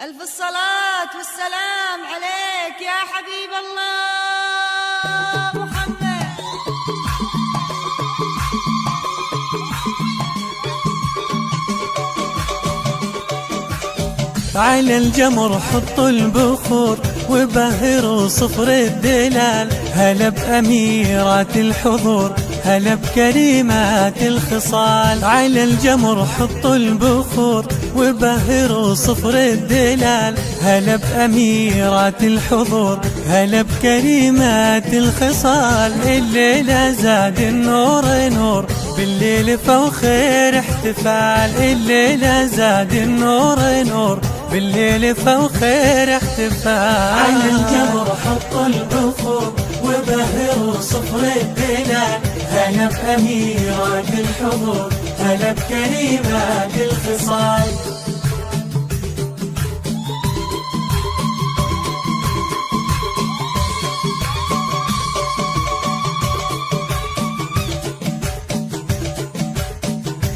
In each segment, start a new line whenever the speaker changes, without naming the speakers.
ألف الصلاة والسلام عليك يا حبيب الله محمد.
على الجمر حطوا البخور وبهروا صفر الدلال، هلا بأميرات الحضور، هلا بكريمات الخصال. على الجمر حطوا البخور وبهروا صفر الدلال، هلا بأميرات الحضور، هلا بكريمات الخصال. الليلة زاد النور نور، بالليل فوخير احتفال. الليلة زاد النور نور، بالليل فوخير احتفال. على الجمر حطوا البخور وبهروا صفر الدلال، هلا بأميرات الحضور، هلا بكريمات الخصال.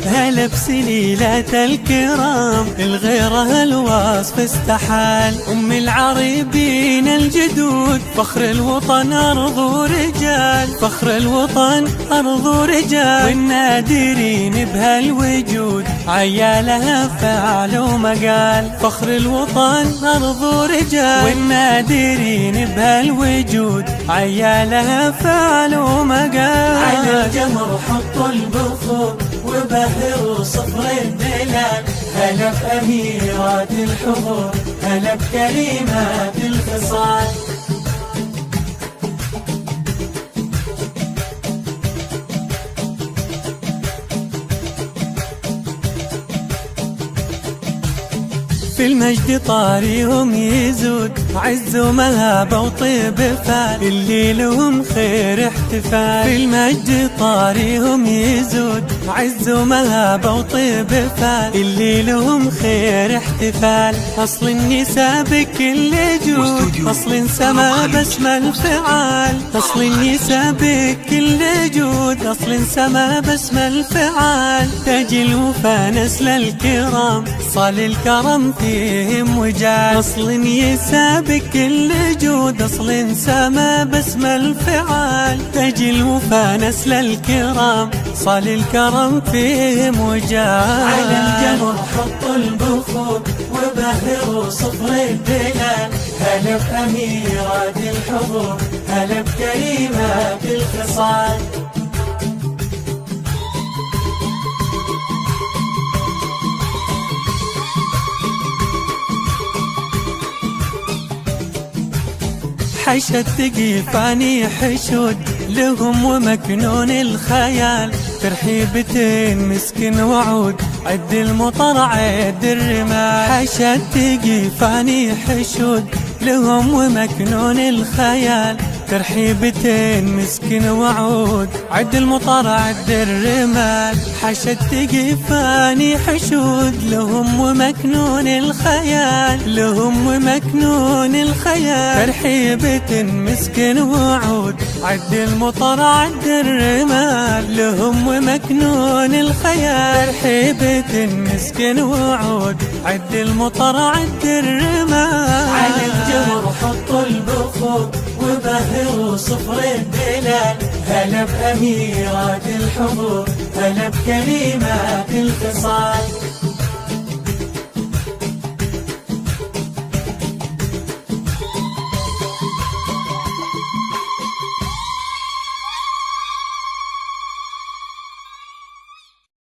هلا بسليلات الكرام، الغيرة الوصف استحال. أم العريبين الجدود، فخر الوطن أرض ورجال، فخر الوطن أرض ورجال. والنادرين بهالوجود، عيالها فعل ومقال. فخر الوطن أرض ورجال، والنادرين بهالوجود، عيالها فعل ومقال. على الجمر حطوا البخور وبهروا صفر الدلال، هلا بأميرات الحضور، هلا بكريمات الخصال. في المجد طاريهم يزود، عز ومهابة وطيب فال. اللي لهم خير احتفال. في المجد طاريهم يزود، عز ومهابة وطيب فال. اللي لهم خير احتفال. أصل النساء بكل جود، أصل سما بسمة الفعال. أصل النساء بكل جود، أصل سما بسمة الفعال. تاج الوفا نسل الكرام، صال الكرم فيهم وجال. أصل يسا بكل جود، أصل سما باسم الفعال. تاج الوفا نسل الكرام، صال الكرم فيهم وجال. على الجمر حطوا البخور وبهروا صفر الدلال، هلا بأميرات الحضور، هلا بكريمات الخصال. حشد تقيفاني حشود لهم ومكنون الخيال. ترحيبتين مسكن وعود، عد المطر عد الرمال. حشد تقيفاني حشود لهم ومكنون الخيال. ترحيبتين مسكن وعود، عد المطر عد الرمال. حشد تقيفاني حشود لهم ومكنون الخيال، لهم ومكنون الخيال. ترحيبة مسكن وعود، عد المطر عد الرمال. لهم ومكنون الخيال. ترحيبة مسكن وعود، عد المطر عد الرمال. على الجمر حطوا البخور وبهروا صفر الدلال، هلا بأميرات الحضور، هلا بكريمات الخصال.